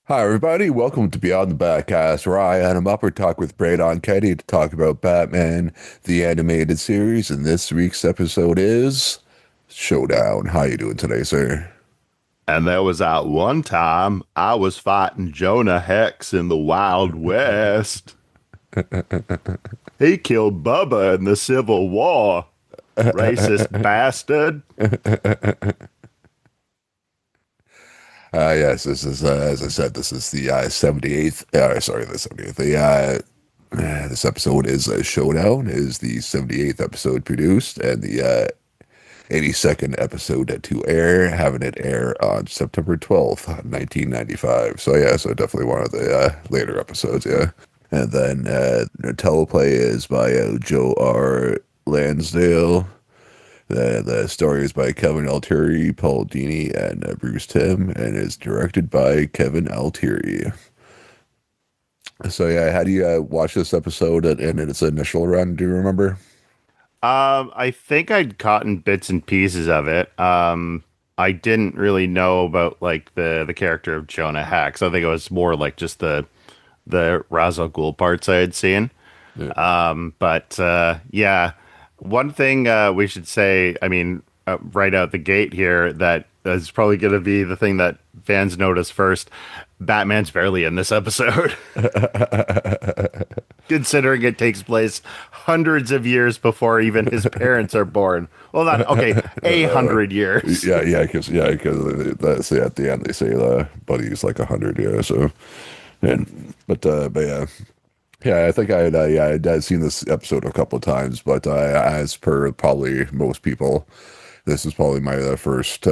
Hi, everybody. Welcome to Beyond the Backcast, where I, Adam Upper, talk with Braydon Kenny to talk about Batman, the animated series. And this week's episode is Showdown. How you doing today, sir? And there was that one time I was fighting Jonah Hex in the Wild West. He killed Bubba in the Civil War. Racist bastard. Yes, this is, as I said, this is the 78th, sorry, the 70th. This episode is Showdown, is the 78th episode produced, and the 82nd episode to air, having it air on September 12th, 1995. So yeah, so definitely one of the later episodes, yeah. And then the teleplay is by Joe R. Lansdale. The story is by Kevin Altieri, Paul Dini, and Bruce Timm, and is directed by Kevin Altieri. So yeah, how do you watch this episode in its initial run? Do you remember? I think I'd caught in bits and pieces of it. I didn't really know about like the character of Jonah Hex. I think it was more like just the Ra's al Ghul parts I had seen. Yeah. But yeah, one thing we should say, I mean, right out the gate here, that is probably going to be the thing that fans notice first. Batman's barely in this episode, considering it takes place hundreds of years before even his parents are born. Well, not okay, 100 years. Because that's yeah, at the end they say Buddy's like 100, yeah. So and but yeah. Yeah, I think I'd seen this episode a couple of times, but as per probably most people, this is probably my first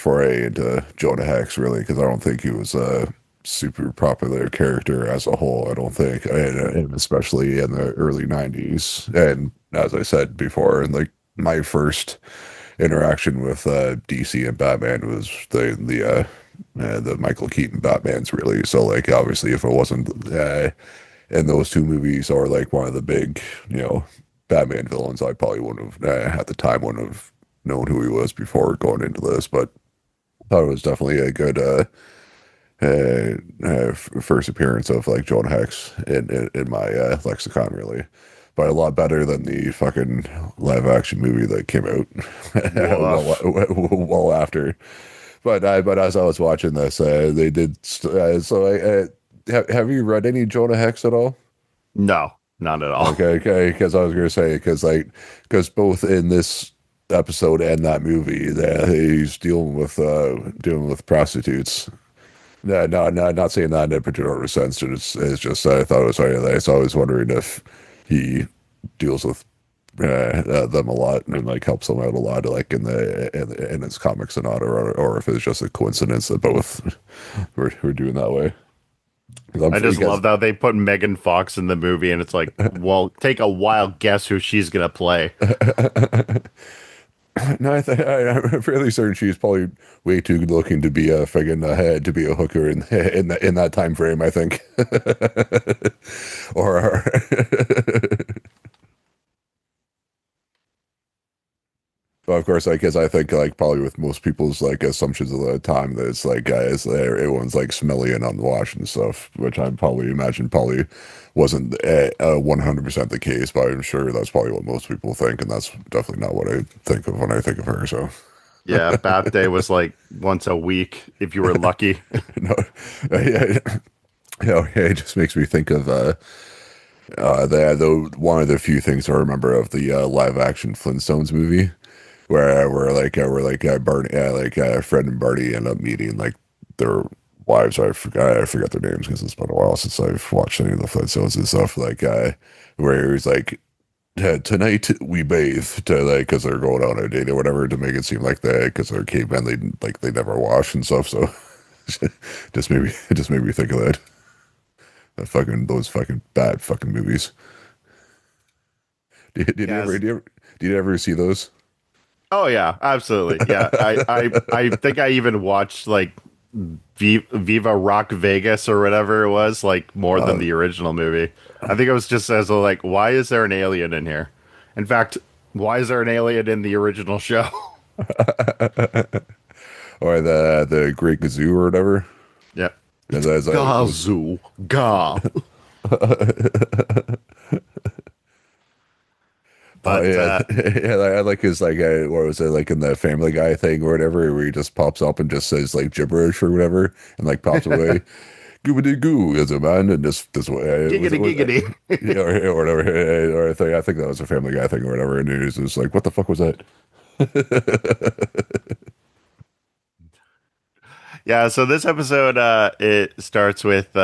foray into Jonah Hex, really, because I don't think he was a super popular character as a whole. I don't think, and especially in the early '90s. And as I said before, and like my first interaction with DC and Batman was the Michael Keaton Batmans, really. So like obviously, if it wasn't in those two movies or like one of the big, Batman villains, I probably wouldn't have at the time wouldn't have known who he was before going into this. But I thought it was definitely a good first appearance of like Jonah Hex in my lexicon, really. But a lot better than the fucking live action movie that came out Woof. well after. But as I was watching this, they did. Have you read any Jonah Hex at all? No, not at all. Okay. Because I was gonna say because both in this episode and that movie, that he's dealing with prostitutes. No, not saying that in a particular sense. It's just I thought it was very nice. I was wondering if he deals with them a lot and like helps them out a lot, like in his comics and not, or if it's just a coincidence that both were doing that way. Because I'm I sure just you guys. love how they put Megan Fox in the movie, and it's like, well, take a wild guess who she's gonna play. No, I'm fairly certain she's probably way too good looking to be a friggin' head to be a hooker in that time frame. I think, or but of course, like, as I think, like, probably with most people's like assumptions of the time, that it's like guys, everyone's like smelly and unwashed and stuff, which I probably imagine probably wasn't 100% the case, but I'm sure that's probably what most people think, and that's definitely not what I think of when I think of her. So, Yeah, Bath Day was like once a week if you were lucky. no, yeah, it just makes me think of the one of the few things I remember of the live action Flintstones movie. Where like Barney, Fred and Barney end up meeting like their wives. I forgot their names because it's been a while since I've watched any of the Flintstones and stuff. Where he was like, tonight we bathe to like because they're going on a date or whatever to make it seem like they because they're cavemen they never wash and stuff. So just made me think of that. Those fucking bad fucking movies. Did you ever Yes. did you ever see those? Oh yeah, absolutely. Yeah, I think I even watched like Viva Rock Vegas or whatever it was, like more than Uh, the original movie. I think it was just as a, like, why is there an alien in here? In fact, why is there an alien in the original show? or the Great Gazoo or whatever. Yeah. And It's that's like was Gazoo. Ga. oh But yeah, yeah. I like his like what was it like in the Family Guy thing or whatever, where he just pops up and just says like gibberish or whatever, and like pops away. Goobity goo is a man, and this way giggity was giggity. yeah, or whatever. Or I think that was a Family Guy thing or whatever, and he was just like, what the fuck was that? Yeah, so this episode it starts with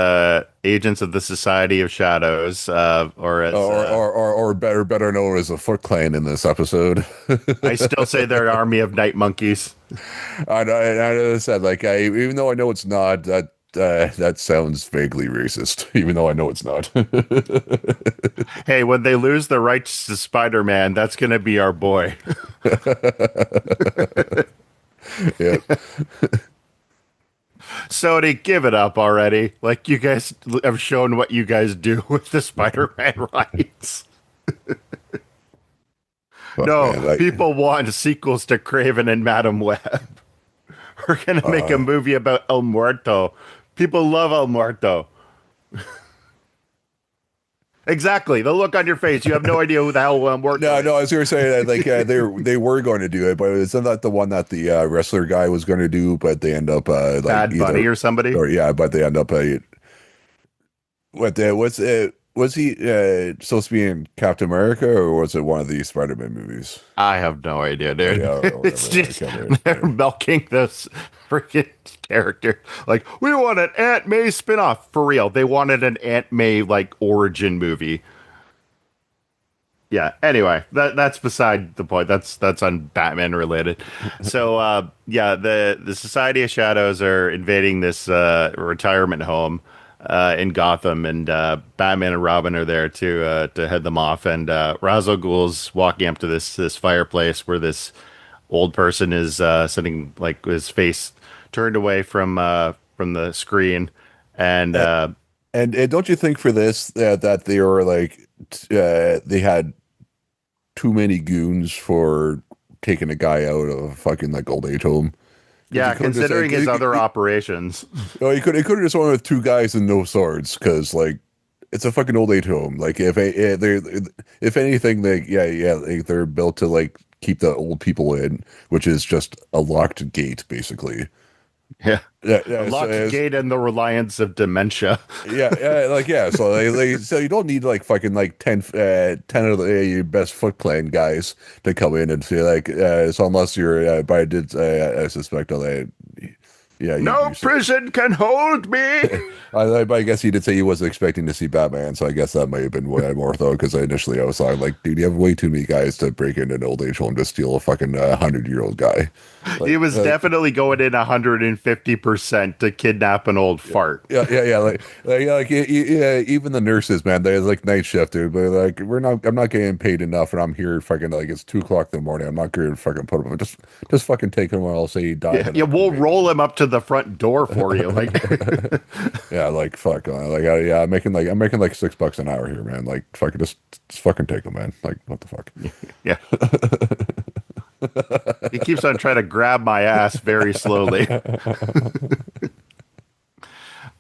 agents of the Society of Shadows, or as Better known as the Foot Clan in this episode. I still say they're an army of night monkeys. I said like even though I know it's not that sounds vaguely racist, even though I know it's not. Hey, when they lose the rights to Spider-Man, that's gonna be our boy. Yeah. Sony, give it up already. Like you guys have shown what you guys do with the Spider-Man rights. Fuck No, man, like people want sequels to Craven and Madam Web. We're gonna make a uh movie about El Muerto. People love El Muerto. Exactly. The look on your face. You have no idea who the hell El Muerto no, no, I is. was gonna say that like they were going to do it, but it's not the one that the wrestler guy was going to do, but they end up like Bad Bunny either or somebody. or yeah, but they end up was he supposed to be in Captain America or was it one of the Spider-Man movies? I have no idea, Oh, dude. yeah, or It's whatever. I just can't remember. they're milking this freaking character. Like, we want an Aunt May spinoff. For real. They wanted an Aunt May like origin movie. Yeah, anyway, that's beside the point. That's on Batman related. So yeah, the Society of Shadows are invading this retirement home in Gotham, and Batman and Robin are there to head them off. And Ra's al Ghul's walking up to this fireplace where this old person is sitting like with his face turned away from the screen, and Uh, and don't you think for this that they were like they had too many goons for taking a guy out of a fucking like old age home? Because yeah, considering his other operations. he could have just went with two guys and no swords because like it's a fucking old age home. Like if anything, they like, they're built to like keep the old people in, which is just a locked gate basically. Yeah. Yeah, A yeah. So locked gate and the reliance of dementia. yeah. So so you don't need like fucking like 10 of your best Foot Clan guys to come in and say like so unless you're but I suspect that yeah No you prison can hold me. I guess he did say he wasn't expecting to see Batman, so I guess that might have been way more though, because initially I was like, dude, you have way too many guys to break into an old age home to steal a fucking 100-year-old guy. He was definitely going in 150% to kidnap an old fart. Yeah, even the nurses, man, they like night shift, dude. But like, I'm not getting paid enough, and I'm here fucking like it's 2 o'clock in the morning. I'm not going to fucking put him. Just fucking take him, or I'll say he died. Yeah, yeah, we'll roll him up to the front door for you. Like, Yeah, like fuck, yeah, I'm making like $6 an hour here, man. Like, fucking just fucking take him, man. Like, what the fuck? yeah. He keeps on trying to grab my ass very slowly.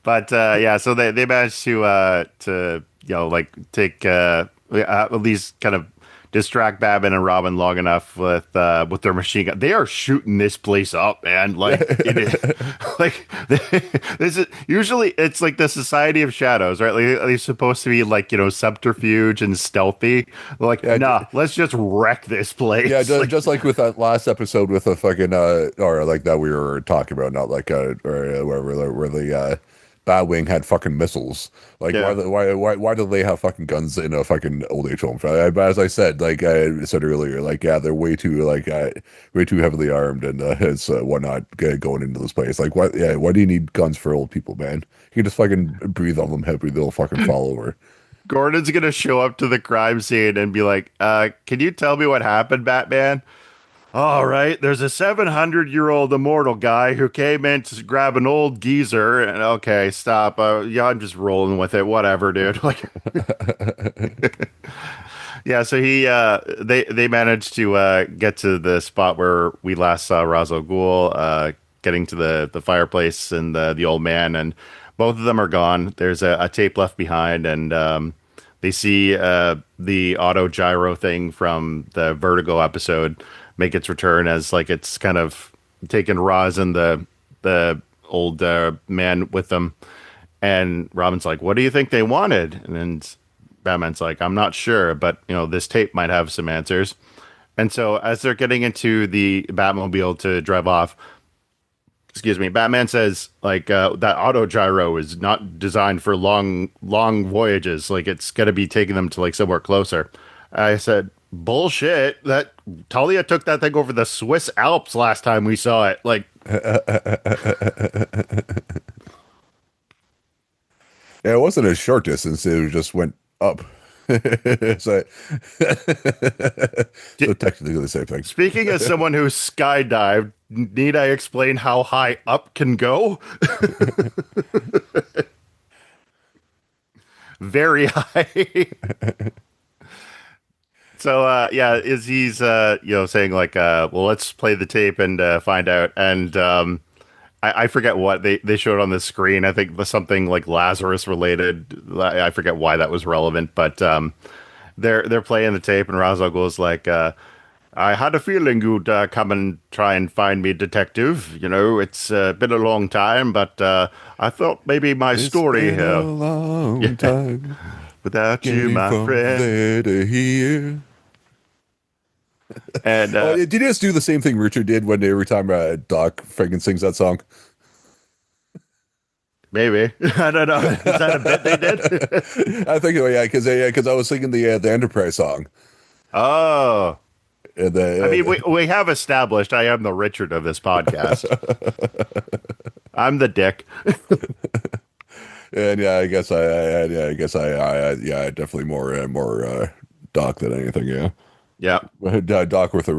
But yeah, so they managed to like take at least kind of distract Batman and Robin long enough with their machine gun. They are shooting this place up, man. Like it is like this is usually it's like the Society of Shadows, right? Like they're supposed to be like subterfuge and stealthy. Like Yeah, nah, let's just wreck this yeah, place. just, Like just like with that last episode with the fucking or like that we were talking about, not like or where the Batwing had fucking missiles. Like yeah. why do they have fucking guns in a fucking old age home? But as I said, like I said earlier, like yeah, they're way too heavily armed and it's whatnot going into this place. Like what? Yeah, why do you need guns for old people, man? You can just fucking breathe on them heavy, they'll fucking fall over. Gordon's gonna show up to the crime scene and be like, can you tell me what happened, Batman? All right, there's a 700-year-old immortal guy who came in to grab an old geezer. And okay, stop. Yeah, I'm just rolling with it. Whatever, dude. Like, yeah. So they managed to get to the spot where we last saw Ra's al Ghul. getting to the fireplace and the old man, and both of them are gone. There's a tape left behind, and they see the auto gyro thing from the Vertigo episode make its return as like it's kind of taken Roz and the old man with them. And Robin's like, "What do you think they wanted?" And then Batman's like, "I'm not sure, but this tape might have some answers." And so as they're getting into the Batmobile to drive off, excuse me, Batman says like that auto gyro is not designed for long voyages. Like it's got to be taking them to like somewhere closer. I said, "Bullshit. That Talia took that thing over the Swiss Alps last time we saw it." Like, Yeah, it wasn't a short distance. It just went up. So, so di- technically the same thing. speaking as someone who skydived, need I explain how high up can go? Very high. So yeah, is he's saying like well, let's play the tape and find out. And I forget what they showed on the screen. I think was something like Lazarus related. I forget why that was relevant, but they're playing the tape, and Ra's al Ghul's like, I had a feeling you'd come and try and find me, detective. It's been a long time, but I thought maybe my It's story been a here, long yeah, time without you, getting my from friend, there to here. and Oh, did you just do the same thing Richard did when every time Doc friggin' sings that song? maybe I don't know. Is that a bit they did? I think, oh, yeah, because I was singing the Enterprise song. Oh. And I mean, the, we have established I am the Richard of this podcast. I'm the dick. and yeah, I guess yeah, I guess yeah, definitely more Doc than anything. Yeah, Yeah. Doc worth a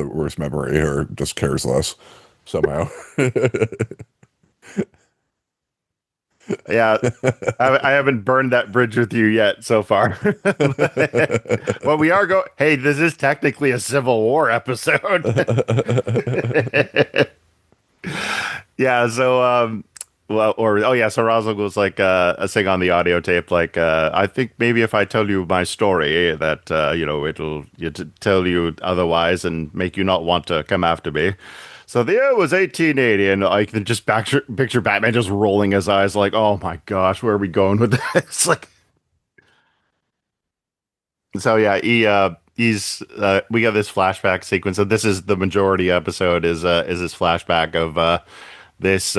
worse memory or just cares less somehow. Yeah. I haven't burned that bridge with you yet so far. Well, we are going. Hey, this is technically a Civil War episode. Yeah. So, well, or oh yeah, so Rosal was like a thing on the audio tape, like I think maybe if I tell you my story, that it'll tell you otherwise and make you not want to come after me. So the year was 1880, and I can just picture Batman just rolling his eyes, like, oh my gosh, where are we going with this? Like, so yeah, he's we got this flashback sequence, and this is the majority episode is this flashback of this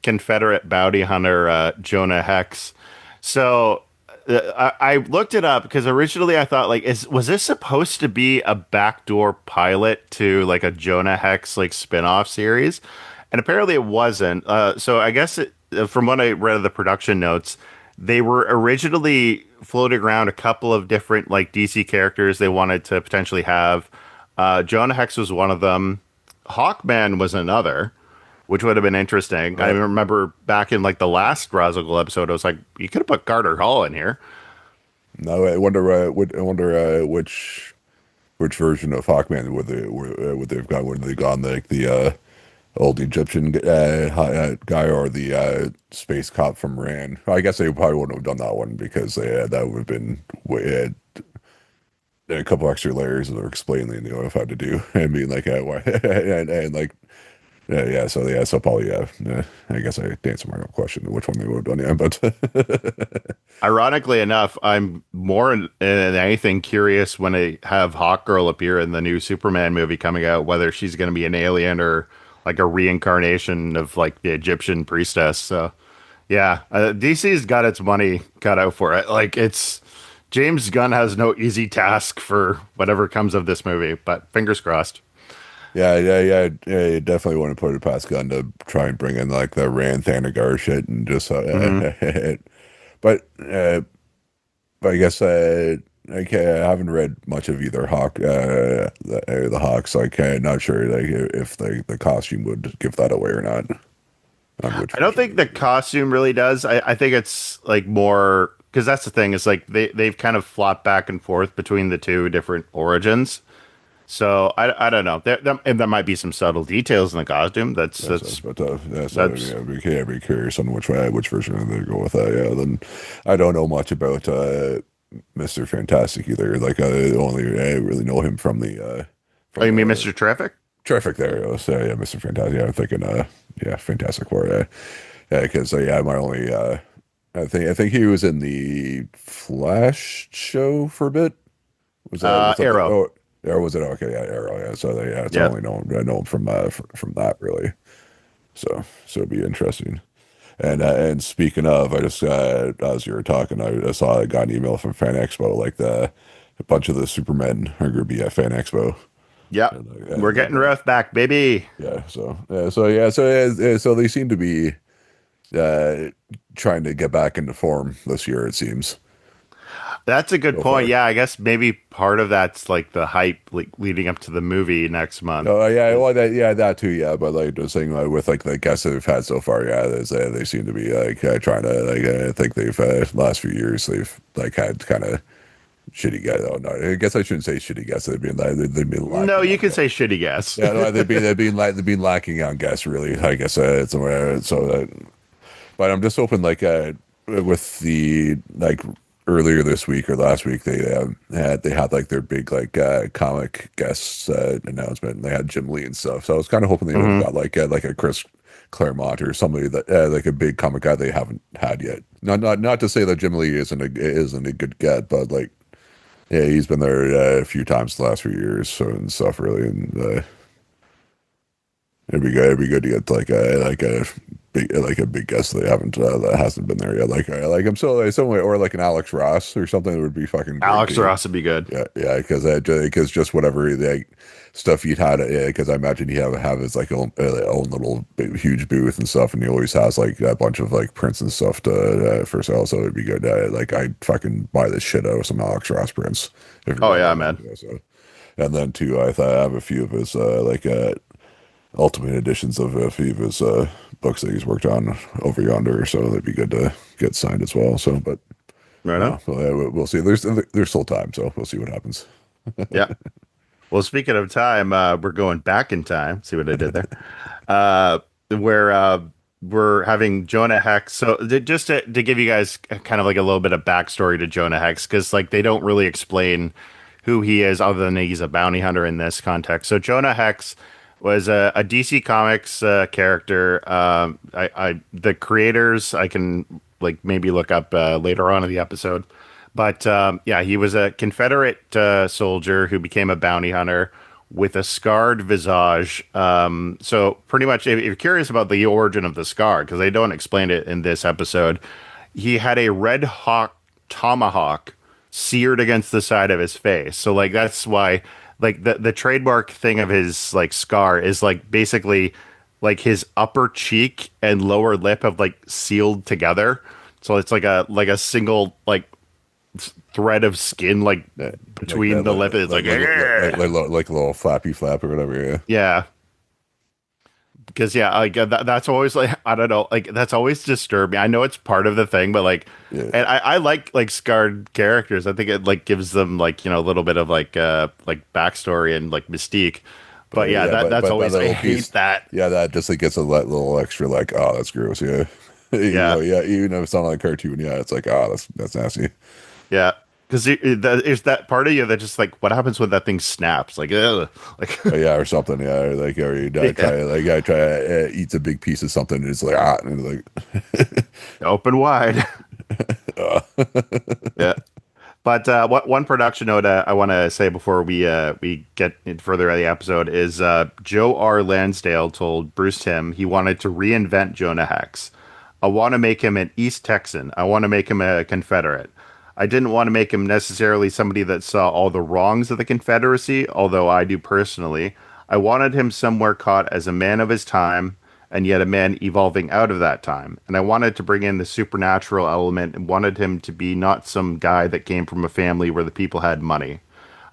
Confederate bounty hunter, Jonah Hex. So I looked it up because originally I thought like, was this supposed to be a backdoor pilot to like a Jonah Hex like spin-off series? And apparently it wasn't. So I guess from what I read of the production notes, they were originally floating around a couple of different like DC characters they wanted to potentially have. Jonah Hex was one of them. Hawkman was another, which would have been interesting. I Right. remember back in like the last Roswell episode, I was like, you could have put Carter Hall in here. No, I wonder which version of Hawkman would they've gone? Would they gone like the old Egyptian guy or the space cop from Ran? I guess they probably wouldn't have done that one because that would have been a couple extra layers of explaining how to do and being like why and like yeah, so probably I guess I answered my own question which one they would have done, yeah, but Ironically enough, I'm more than anything curious when they have Hawkgirl appear in the new Superman movie coming out, whether she's going to be an alien or like a reincarnation of like the Egyptian priestess. So yeah, DC's got its money cut out for it. Like it's James Gunn has no easy task for whatever comes of this movie, but fingers crossed. yeah, you definitely want to put it past Gunn to try and bring in like the Rand Thanagar shit and just Hmm. but I guess I haven't read much of either the Hawks. Like, not sure like if the costume would give that away or not on which I don't version. think the costume really does. I think it's like more because that's the thing is like they've kind of flopped back and forth between the two different origins. So I don't know. And there might be some subtle details in the costume. Yeah, so, but yeah, so That's be curious on which version they go with that. Yeah, then I don't know much about Mr. Fantastic either. Like I really know him Oh, from you mean the Mr. Terrific? Traffic there. So yeah, Mr. Fantastic. Yeah, I'm thinking yeah, Fantastic Four. Yeah, because yeah, my only I think he was in the Flash show for a bit. Was that the Arrow. oh or was it okay? Yeah, Arrow. Yeah, so yeah, it's Yeah. only known I know him from that really. So it'd be interesting. And speaking of, I just as you were talking, I got an email from Fan Expo like a bunch of the Supermen are going to be at Fan Expo. Yeah. We're And then getting Ruth back, baby. so they seem to be uh, trying to get back into form this year. It seems That's a good so point. far. Yeah, I guess maybe part of that's like the hype like leading up to the movie next month. Oh yeah, Is well that too. Yeah, but like just saying with like the guests that we've had so far, yeah, they seem to be like trying to like I think they've last few years they've like had kind of shitty guys. Oh no, I guess I shouldn't say shitty guests. They've been No, lacking you on can guests. say shitty guess. Yeah, no, they've been lacking on guests really. I guess but I'm just hoping like with the like earlier this week or last week they had like their big like comic guest announcement and they had Jim Lee and stuff. So I was kind of hoping they would have Hmm. got like a Chris Claremont or somebody that like a big comic guy they haven't had yet. Not to say that Jim Lee isn't a good get, but like yeah, he's been there a few times the last few years so and stuff really and it'd be good to get like a big guest that hasn't been there yet. Like I'm so like some way or like an Alex Ross or something that would be fucking great Alex too. Ross would be good. Yeah, because just whatever like stuff you'd had, because I imagine he have his like own little huge booth and stuff, and he always has like a bunch of like prints and stuff to for sale. So it'd be good. Like I'd fucking buy the shit out of some Alex Ross prints if you're Oh going yeah, down there. man. Yeah, so and then too, I have a few of his ultimate editions of a few of his books that he's worked on over yonder. So that'd be good to get signed as well. So, but Right on. no, we'll see. There's still time, so we'll see what happens. Yeah. Well, speaking of time, we're going back in time. See what I did there? Uh, where we're having Jonah Hex. So just to give you guys kind of like a little bit of backstory to Jonah Hex, because like they don't really explain who he is other than he's a bounty hunter in this context. So Jonah Hex was a DC Comics character. The creators I can like maybe look up later on in the episode. But yeah, he was a Confederate soldier who became a bounty hunter with a scarred visage. So pretty much, if you're curious about the origin of the scar, because they don't explain it in this episode, he had a red hawk tomahawk seared against the side of his face. So like that's why like the trademark thing of his like scar is like basically like his upper cheek and lower lip have like sealed together. So it's like a single like thread of skin like Yeah, like between that, the lip. It's like "Argh!" like a little flappy flap or whatever. Yeah, Yeah, because yeah, like that's always like I don't know, like that's always disturbed me. I know it's part of the thing, but like, yeah. and I like scarred characters. I think it like gives them like you know a little bit of like backstory and like mystique. But yeah, that's But that always I little hate piece, that. yeah, that just like gets a little extra. Like, oh, that's gross. Yeah, Yeah, yeah. Even if it's not like a cartoon, yeah, it's like, oh, that's nasty. yeah. Because there's that part of you that just like, what happens when that thing snaps? Like, ugh. Like, Yeah, or something. Yeah, or like, or you yeah, try to eats a big piece of something, and it's like and it's like, open wide. uh, Yeah. But what one production note I want to say before we get further in the episode is Joe R. Lansdale told Bruce Timm he wanted to reinvent Jonah Hex. I want to make him an East Texan. I want to make him a Confederate. I didn't want to make him necessarily somebody that saw all the wrongs of the Confederacy, although I do personally. I wanted him somewhere caught as a man of his time, and yet a man evolving out of that time. And I wanted to bring in the supernatural element and wanted him to be not some guy that came from a family where the people had money.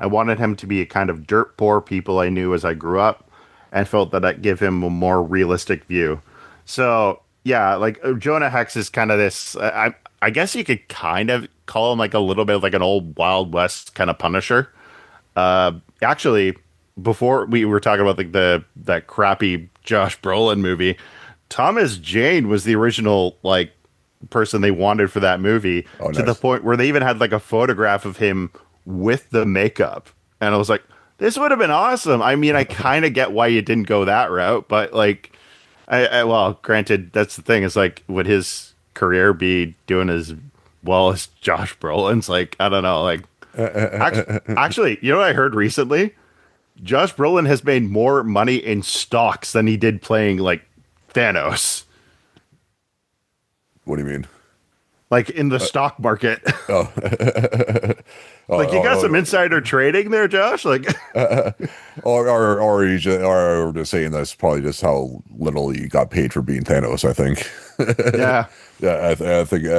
I wanted him to be a kind of dirt poor people I knew as I grew up and felt that I'd give him a more realistic view. So, yeah, like Jonah Hex is kind of this. I guess you could kind of call him like a little bit of like an old Wild West kind of Punisher. Actually, before we were talking about like the that crappy Josh Brolin movie, Thomas Jane was the original like person they wanted for that movie Oh, to the nice. point where they even had like a photograph of him with the makeup. And I was like, this would have been awesome. I mean, I kind of get why you didn't go that route, but like, well, granted, that's the thing is like, would his career be doing as well as Josh Brolin's? Like, I don't know. Like, actually, you know what I heard recently? Josh Brolin has made more money in stocks than he did playing like Thanos, What do you mean? like in the stock market. Oh, oh, Like you got some oh, insider trading there, Josh. Like, or you just, or just saying that's probably just how little you got paid for being Thanos. I think. yeah, Yeah, I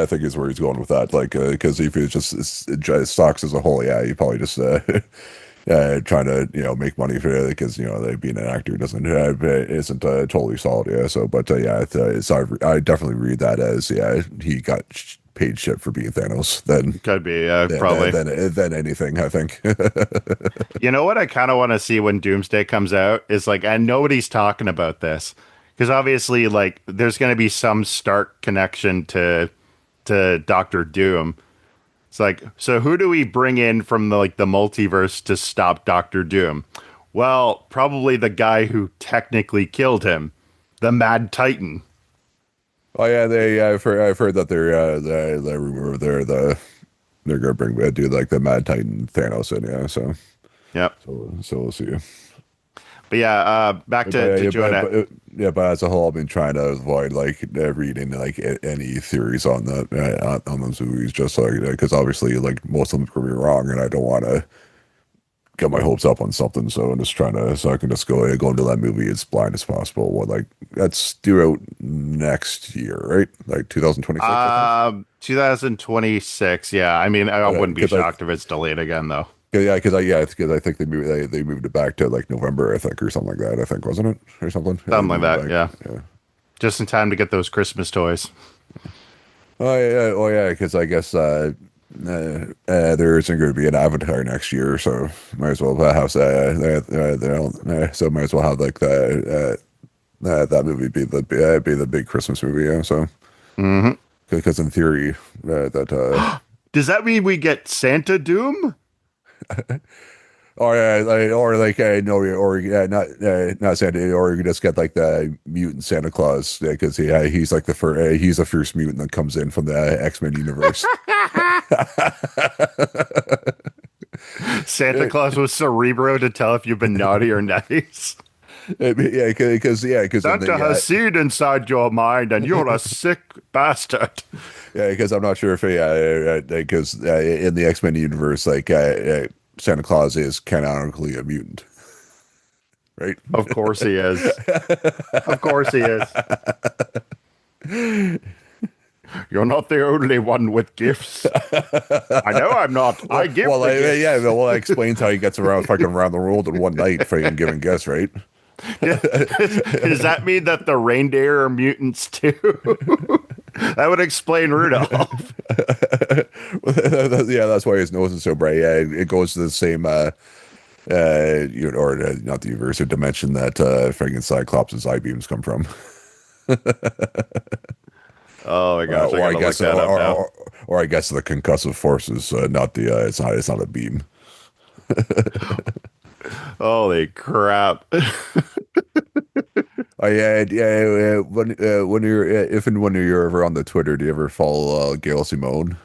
think is where he's going with that. Like, because if it's just stocks as a whole, yeah, you probably just trying to make money for it because they being an actor doesn't isn't totally solid. Yeah, so but yeah, so I definitely read that as he got paid shit for being Thanos. Then could be yeah, probably. than anything, I think. You know what I kind of want to see when Doomsday comes out is like, and nobody's talking about this because obviously, like, there's going to be some stark connection to Doctor Doom. It's like, so who do we bring in from the like the multiverse to stop Doctor Doom? Well, probably the guy who technically killed him, the Mad Titan. Oh yeah, I've heard that they rumor they're gonna bring do like the Mad Titan Thanos in, yeah. Yep. So we'll see. But yeah, back But to yeah, Jonah. yeah, but as a whole, I've been trying to avoid like reading like any theories on the on those movies, just like because obviously like most of them could be wrong, and I don't want to get my hopes up on something. So I'm just trying to so I can just go into that movie as blind as possible. What like that's due out next year, right? Like 2026, I think. 2026. Yeah, I mean, I wouldn't be Because shocked if it's delayed again, though. because I think they moved it back to like November, I think, or something like that. I think wasn't it or something? Yeah, they Something like moved it that. back. Yeah, Yeah. just in time to get those Christmas toys. Oh yeah, because I guess there isn't going to be an Avatar next year, so might as well have so might as well have like that movie be the big Christmas movie. Yeah, so Hmm. because in theory that Does that mean we get Santa Doom? or like no or not Santa or you can just get like the mutant Santa Claus because he's like the first he's the first mutant that comes in from the X-Men universe. Santa Claus with Cerebro to tell if you've been naughty or nice. Yeah, because in Santa has the seed inside your mind, and you're a sick bastard. yeah, because I'm not sure if because in the X-Men universe, like Santa Claus is canonically a mutant, right? Of course he is. Of course he is. You're not the only one with gifts. I know I'm not. I give the Yeah, gifts. well, that explains how he gets around fucking around the world in one night, fucking giving gifts, right? Does that mean that the reindeer are mutants too? That would explain Rudolph. Yeah, that's why his nose is so bright. Yeah, it goes to the same or not the universe or dimension that fucking Cyclops' eye beams come from. Oh my gosh, I Or I gotta look guess, that up now. or I guess the concussive force is not the. It's not a beam. Holy crap. Oh yeah. When you're if and when you're ever on the Twitter, do you ever follow Gail Simone?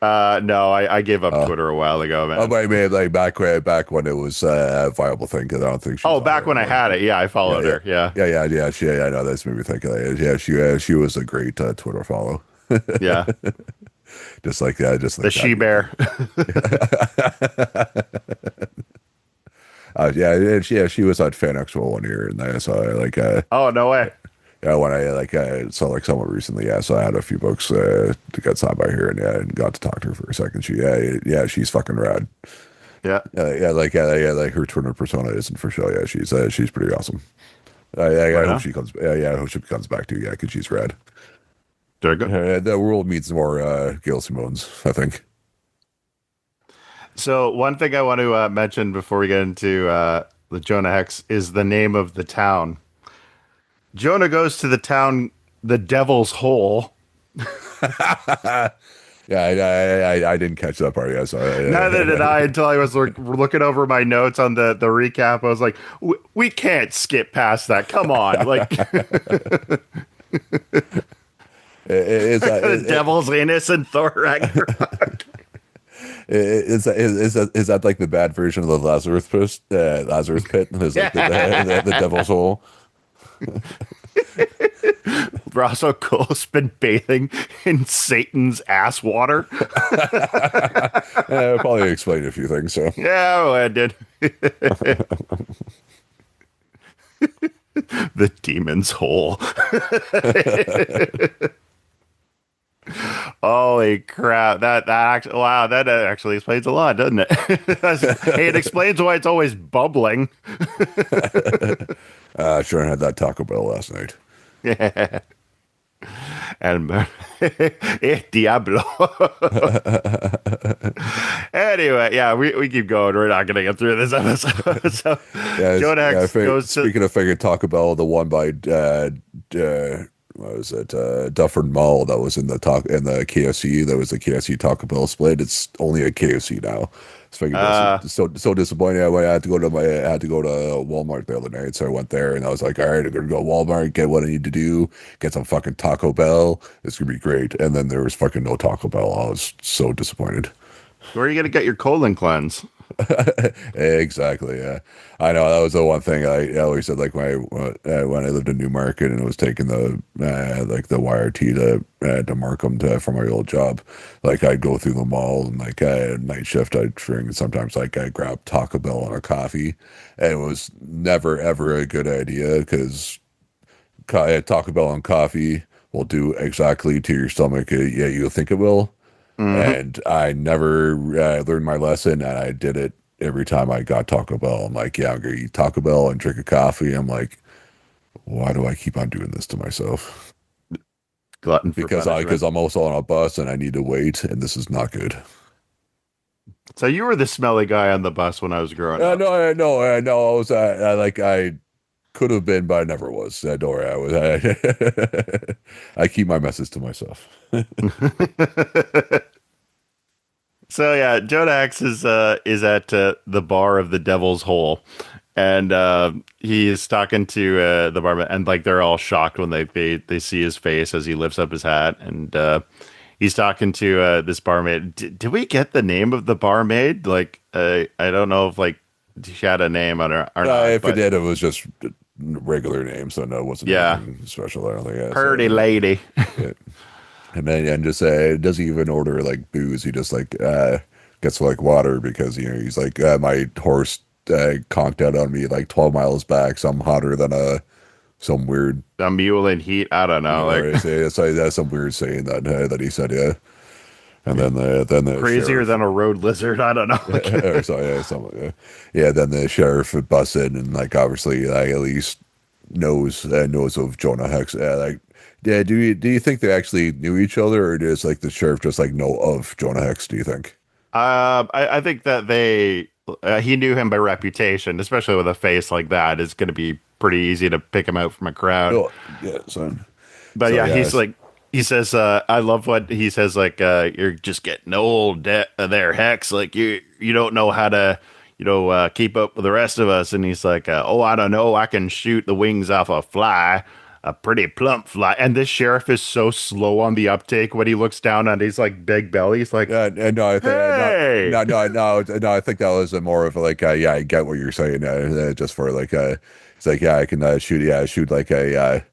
No, I gave up Uh, Twitter a while ago, oh, man. but I mean, like back when it was a viable thing, because I don't think she's Oh, on back there when I anymore. had it, yeah, I Yeah, followed yeah, her. Yeah. I know that's made me think of that. Yeah, she was a great Twitter follow. Yeah. Just The like that. she bear. She was at Fan Expo one year, and I saw like Oh, no way. yeah, when I saw like someone recently, yeah, so I had a few books to get signed by her, and yeah, and got to talk to her for a second. She's fucking rad. Yeah. Like her Twitter persona isn't for show. Yeah, she's pretty awesome. I Right hope on. she comes. Yeah, I hope she comes back too. Yeah, because she's rad. Very good. The world needs more Gail Simones, I think. So one thing I want to mention before we get into the Jonah Hex is the name of the town. Jonah goes to the town, the Devil's Hole. Yeah, I didn't catch that part yet. So Neither did I until I was looking over my notes on the recap. I was like, we can't skip past that. Come on. Like, it's the devil's innocent Thor Ragnarok. is that like the bad version of the Lazarus pit? Is like the devil's hole. Russell Cole's been bathing in Satan's ass water. I'll probably explain a few things. So Yeah, well, I did. The demon's hole. Holy crap! That actually, wow, that actually explains a lot, doesn't it? Hey, it explains why it's always bubbling. sure had that Taco Bell last night. Yeah. And Diablo. Anyway, yeah, we keep going. We're not going to get through this episode. So, Jonah Hex goes to. Speaking of figured Taco Bell, the one by what was it? Dufferin Mall that was in the KFC. That was the KFC Taco Bell split. It's only a KFC now. So disappointing. I had to go to Walmart the other night, so I went there and I was like, all right, I'm gonna go to Walmart, get what I need to do, get some fucking Taco Bell. It's gonna be great. And then there was fucking no Taco Bell. I was so disappointed. Where are you going to get your colon cleanse? Exactly. Yeah, I know that was the one thing I always said. Like when I lived in Newmarket and was taking the like the YRT to Markham from my old job, like I'd go through the mall and like night shift I'd drink. Sometimes like I'd grab Taco Bell and a coffee, and it was never ever a good idea because Taco Bell and coffee will do exactly to your stomach. Yeah, you think it will. Mm-hmm. And I never learned my lesson, and I did it every time I got Taco Bell. I'm like, yeah, I'm gonna eat Taco Bell and drink a coffee. I'm like, why do I keep on doing this to myself? Glutton for Because punishment. I'm also on a bus and I need to wait, and this is not good. So you were the smelly guy on the bus when I was growing up. No, no, I could have been, but I never was. Don't worry, I keep my message to myself. So yeah, Jonah Hex is at the bar of the Devil's Hole, and he is talking to the barman, and like they're all shocked when they see his face as he lifts up his hat, and he's talking to this barmaid. Did we get the name of the barmaid? Like, I don't know if like she had a name on her or not, If it but did, it was just regular name, so no, it wasn't yeah, anything special. I don't think. Yeah, pretty so, lady. yeah. And then and just doesn't even order like booze. He just like gets like water because he's like my horse conked out on me like 12 miles back, so I'm hotter than some weird. A mule in heat. I don't know, like That's some weird saying that he said, yeah. And then the crazier sheriff, than a road lizard. I don't know. or so yeah, something, yeah. Then the sheriff busts in and like obviously like at least knows of Jonah Hex. Like, yeah. Do you think they actually knew each other, or does like the sheriff just like know of Jonah Hex? Do you think? I think that he knew him by reputation, especially with a face like that. It's going to be pretty easy to pick him out from a crowd. Oh, yeah, son. But So yeah, yeah, he's like, he says, I love what he says, like, you're just getting old there, Hex. Like, you don't know how to, keep up with the rest of us. And he's like, oh, I don't know. I can shoot the wings off a fly, a pretty plump fly. And this sheriff is so slow on the uptake when he looks down on his like big belly. He's like, and no, I think hey, no, I think that was more of like yeah, I get what you're saying. Just for like it's like yeah, I can shoot like a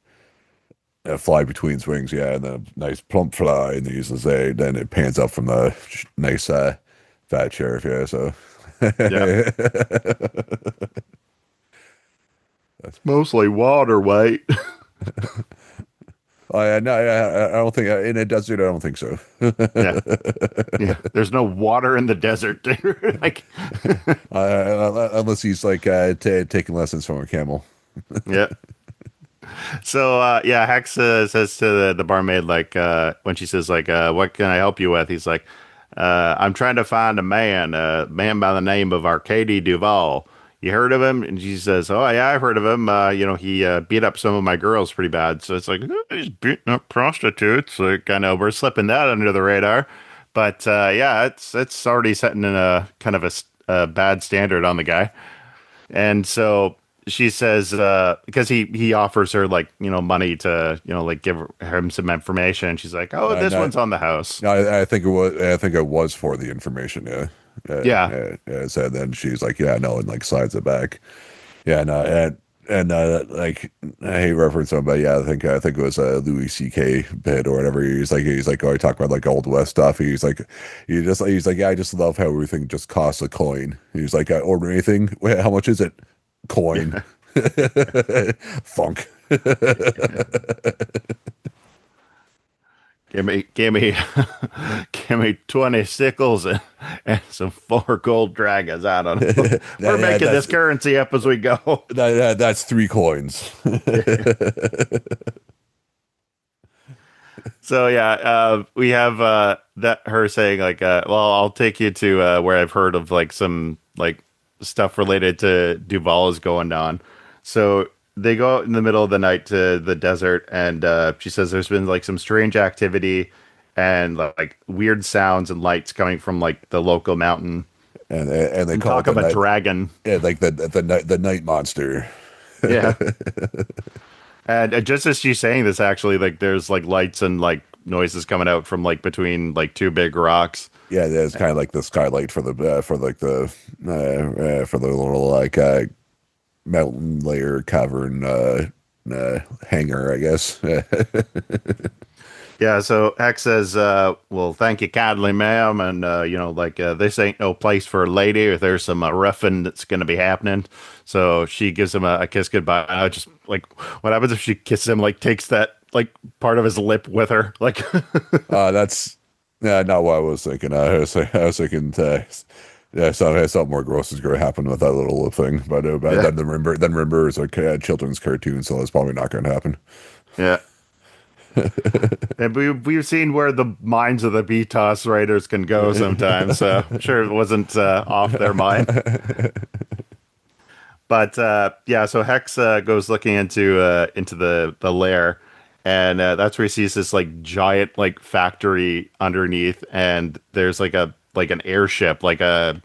fly between swings, yeah, and then a nice plump fly, and he uses then it pans up from the nice fat sheriff, yeah. So yeah, mostly water weight. no, I don't think in a desert. I don't think so. Yeah. Yeah, there's no water in the desert. Like, Unless he's like taking lessons from a camel. yeah. So yeah, Hex says to the barmaid like when she says like what can I help you with? He's like I'm trying to find a man by the name of Arcady Duval. you heard of him? And she says, oh yeah, I've heard of him. He beat up some of my girls pretty bad. So it's like, "Oh, he's beating up prostitutes. Like, kind of, we're slipping that under the radar. But yeah, it's already setting in a kind of a bad standard on the guy. And so she says, because he offers her like, money to, like give him some information. And she's like, oh, this No, one's on the house. no, I think it was. I think it was for the information. Yeah, Yeah. So then she's like, yeah, no, and like slides it back. Yeah, no, and like he referenced him, but yeah, I think it was a Louis C.K. bit or whatever. He's like, oh, I talk about like Old West stuff. He's like, yeah, I just love how everything just costs a coin. He's like, I order anything. Wait, how much is it? Coin. Yeah. Funk. Give me, give me 20 sickles and some 4 gold dragons. I don't know. We're Yeah, making this currency up as we go. that's 3 coins. So yeah, we have that her saying like, well, I'll take you to where I've heard of like some like stuff related to Duval is going on. So they go out in the middle of the night to the desert, and she says there's been like some strange activity and like weird sounds and lights coming from like the local mountain. And they And call it talk the of a night, dragon. yeah, like the night monster. Yeah. And just as she's saying this, actually, like there's like lights and like noises coming out from like between like two big rocks. Yeah, it's kind of like the skylight for the little like mountain layer cavern hangar, I guess. Yeah, so Hex says, well, thank you kindly, ma'am. And, this ain't no place for a lady if there's some roughing that's going to be happening. So she gives him a kiss goodbye. And I just like, what happens if she kisses him, like takes that like part of his lip with her? Like, That's not what I was thinking. I was thinking yeah, something more gross is going to happen with that little lip thing. But yeah, then remember it's a children's cartoon, so it's probably not going to happen. yeah. And we've seen where the minds of the BTOS writers can go sometimes. So I'm sure it wasn't off their mind. But yeah, so Hex goes looking into the lair, and that's where he sees this like giant like factory underneath, and there's like an airship, like a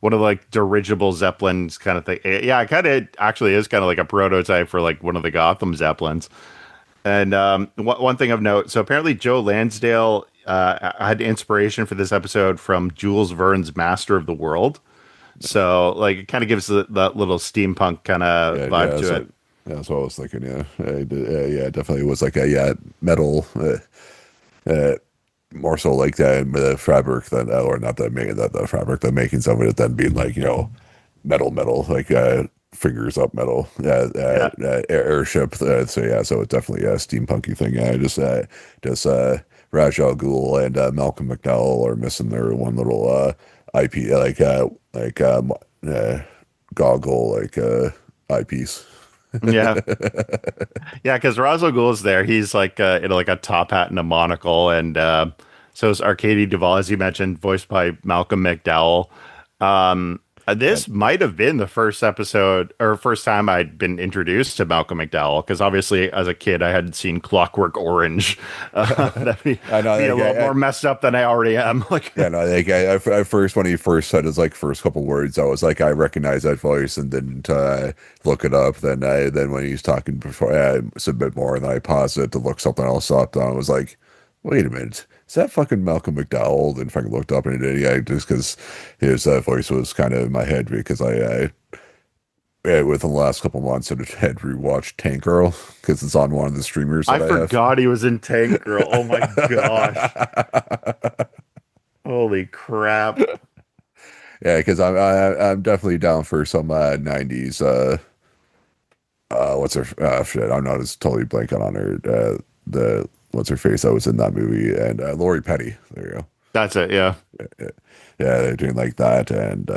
one of the, like dirigible zeppelins kind of thing. Yeah, it kind of actually is kind of like a prototype for like one of the Gotham zeppelins. And one thing of note, so apparently Joe Lansdale had inspiration for this episode from Jules Verne's Master of the World. So like it kind of gives that little steampunk kind of vibe to it. That's what I was thinking. Yeah, yeah, it definitely was like a metal, uh, more so like the fabric than or not the fabric, the makings of it, then being like metal like fingers up metal, Yeah. airship. So yeah, so it's definitely a steampunky thing. Yeah, just Raj Al Ghul and Malcolm McDowell are missing their one little IP goggle eyepiece. Yeah. Yeah, because Ra's al Ghul is there. He's like in like a top hat and a monocle, and so is Arcady Duvall, as you mentioned, voiced by Malcolm McDowell. This might have been the first episode or first time I'd been introduced to Malcolm McDowell, because obviously as a kid I had seen Clockwork Orange. That'd I know, be a like, little more messed up than I already am. Like, yeah, no, like I first when he first said his like first couple words, I was like, I recognize that voice, and didn't look it up. Then when he's talking before, I submit more, and then I paused it to look something else up. And I was like, wait a minute, is that fucking Malcolm McDowell? And fucking looked up, and it did. Yeah, just because his voice was kind of in my head because within the last couple months I had rewatched Tank Girl because it's on one of the streamers I that I have. forgot he was in Tank Girl. Oh my gosh. Holy crap. Yeah, because I'm definitely down for some '90s. What's her shit? I'm not as totally blanking on her. The what's her face that was in that movie, and Lori Petty. There you go. That's it, yeah. Yeah, they're doing like that, and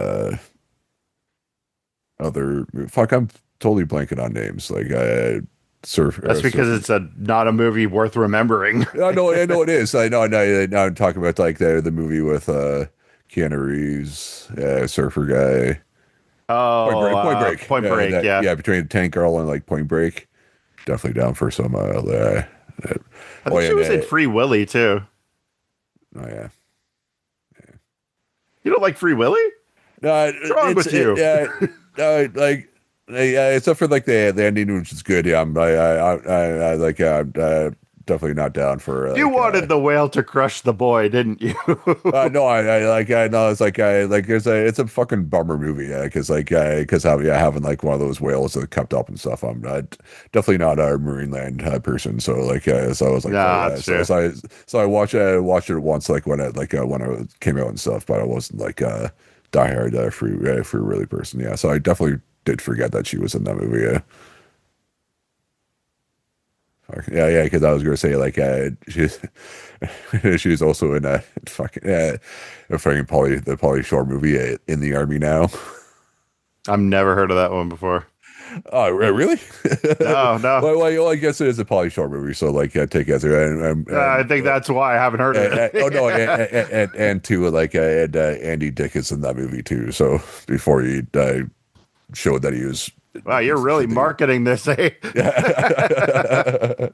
other fuck. I'm totally blanking on names like That's because surf. it's not a movie worth remembering. I know it is. I know. Now I'm talking about like the movie with Keanu Reeves, surfer guy. Point Oh, Break. Point Break. Yeah, Yeah, between Tank Girl and like Point Break, definitely down for some. I Oh think yeah, she and, was in Free Willy too. oh yeah. You don't like Free Willy? No, What's wrong with you? like yeah, except for like the ending, which is good. Yeah, I like I'm definitely not down for You like wanted the whale to crush the boy, didn't you? no, I like I know it's like I like it's a fucking bummer movie, yeah, because having like one of those whales that kept up and stuff. I'm not definitely not a marine land person, so like so I was like Nah, it's true. I watched it once like when it came out and stuff, but I wasn't like diehard free really person, yeah. So I definitely did forget that she was in that movie, yeah. Fuck, yeah, yeah, because I was gonna say like she's she's also in a fucking a fucking Polly Shore movie in the army now. I've never heard of that one before. Oh, really? No, no. Well, I guess it is a Polly Shore movie, so like take it as I think that's why I haven't heard of oh no, it. and too like Andy Dick is in that movie too. So before he showed that he was a Wow, you're piece of really shit, marketing this, eh? yeah.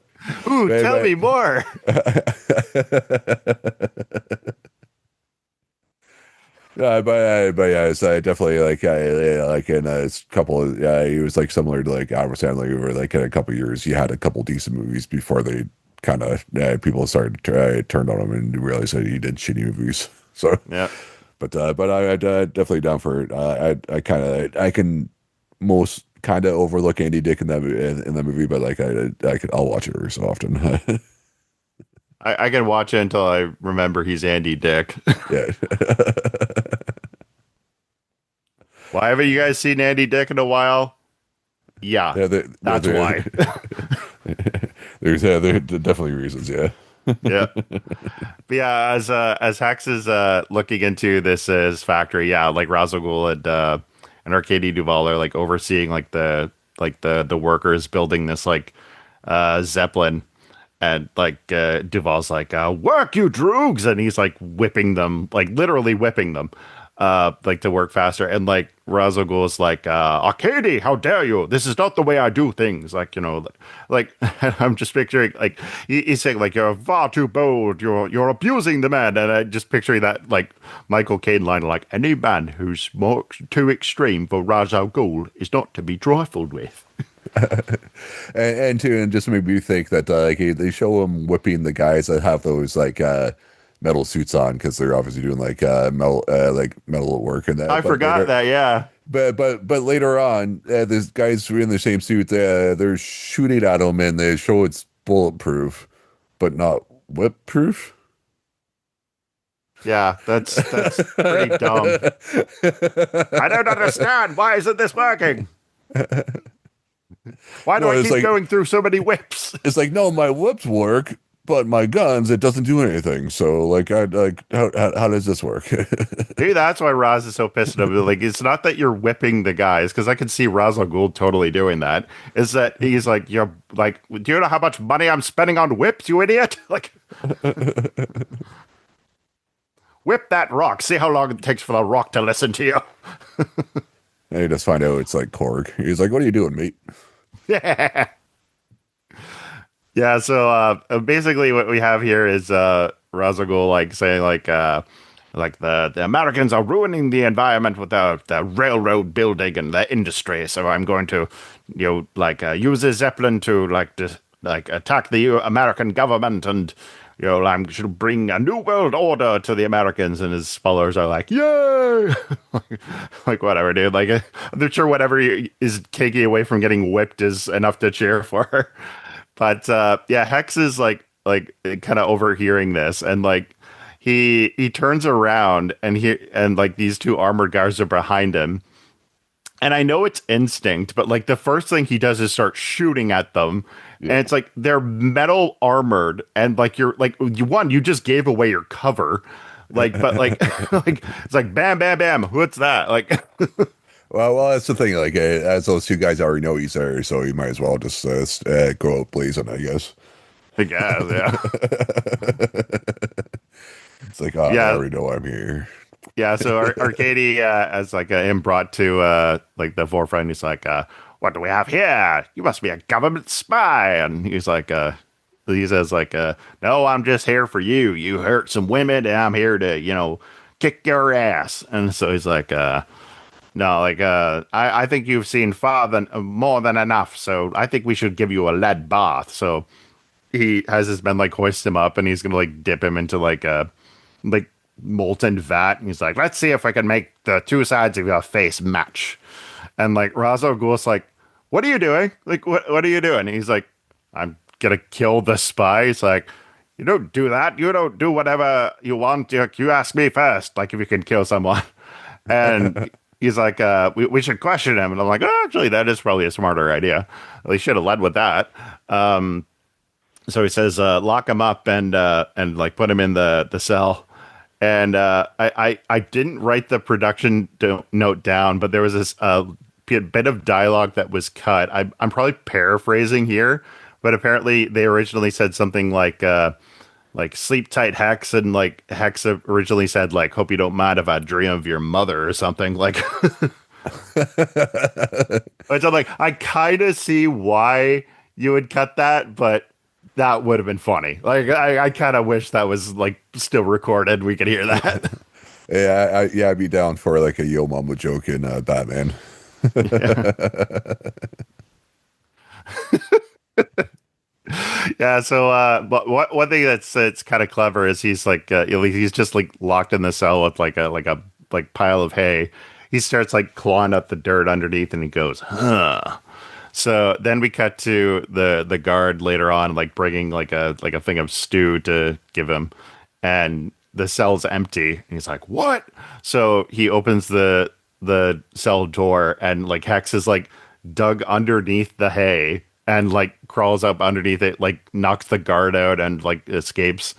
Ooh, tell But, me more. but yeah, it's definitely like like in a couple of he was like similar to like Adam Sandler, over like in a couple of years, he had a couple decent movies before they kind of people started to turn on him and realized that he did shitty movies. So, Yeah. but I definitely down for it. I kind of I can most kind of overlook Andy Dick in that movie, but like I'll watch it every so often. I can watch it until I remember he's Andy Dick. Yeah. Why haven't you guys seen Andy Dick in a while? Yeah, Yeah, that's why. there definitely reasons, yeah. Yeah. But yeah, as Hex is looking into this his factory, yeah, like Ra's al Ghul and Arcady Duval are like overseeing like the workers building this like Zeppelin, and like Duval's like work you droogs, and he's like whipping them, like literally whipping them like to work faster, and like Ra's al Ghul is like Arcady, how dare you, this is not the way I do things, like like I'm just picturing like he's saying like you're far too bold, you're abusing the man, and I just picturing that like Michael Caine line like any man who's more too extreme for Ra's al Ghul is not to be trifled with. And just made me think that like they show him whipping the guys that have those like metal suits on because they're obviously doing like metal work and that. I forgot that, yeah. But later on, these guys who are in the same suit, they're shooting at him and they show it's bulletproof, but not whip proof. Yeah, that's pretty dumb. I don't understand. Why isn't this working? Why do No, I it's keep like going through so many whips? it's like no, my whips work, but my guns it doesn't do anything. So like I like how does this work? Maybe that's why Raz is so pissed at him. Like, it's not that you're whipping the guys, because I can see Ra's al Ghul totally doing that. Is that he's like, you're like, do you know how much money I'm spending on whips, you idiot? Like, whip that rock. See how long it takes for the rock to listen to you. And you just find out it's like Korg. He's like, "What are you doing, mate?" Yeah. Yeah, so basically what we have here is Ra's al Ghul like saying like the Americans are ruining the environment with the railroad building and the industry, so I'm going to use a zeppelin to like attack the American government, and I should bring a new world order to the Americans. And his followers are like, yay! Like whatever, dude. Like I'm not sure whatever is taking away from getting whipped is enough to cheer for. But yeah, Hex is like kind of overhearing this, and like he turns around, and like these two armored guards are behind him. And I know it's instinct, but like the first thing he does is start shooting at them. Yeah. And it's like they're metal armored, and like you just gave away your cover. Like, but like like it's like bam, bam, bam. What's that? Like Well, that's the thing. Like, as those two guys already know he's there, so you might as well just go out blazing, I guess. I guess, yeah. It's like, oh, they Yeah. already know I'm here. Yeah, so Arcady as like him brought to like the forefront. He's like, "What do we have here? You must be a government spy." And he's like, he says like, "No, I'm just here for you. You hurt some women, and I'm here to, kick your ass." And so he's like, "No, like, I think you've seen more than enough. So I think we should give you a lead bath." So he has his men like hoist him up, and he's gonna like dip him into like a like molten vat. And he's like, "Let's see if I can make the two sides of your face match." And like Ra's al Ghul's like, "What are you doing? Like, what are you doing?" And he's like, "I'm gonna kill the spy." He's like, "You don't do that. You don't do whatever you want. You ask me first, like if you can kill someone." And he's like, we should question him." And I'm like, "Oh, actually, that is probably a smarter idea. We should have led with that." So he says, "Lock him up and like put him in the cell." And I didn't write the production note down, but there was this bit of dialogue that was cut. I'm probably paraphrasing here, but apparently they originally said something like "sleep tight, Hex," and like Hex originally said like "hope you don't mind if I dream of your mother" or something like. Which I'm like, I kind of see why you would cut that, but that would have been funny. Like, I kind of wish that was like still recorded. We could hear that. Yeah, I'd be down for like a Yo Mama joke in Batman. Yeah. Yeah. So, but one thing that's kind of clever is he's like, he's just like locked in the cell with like pile of hay. He starts like clawing up the dirt underneath, and he goes, "Huh." So then we cut to the guard later on, like bringing like a thing of stew to give him, and the cell's empty. And he's like, "What?" So he opens the cell door, and like Hex is like dug underneath the hay and like crawls up underneath it, like knocks the guard out and like escapes.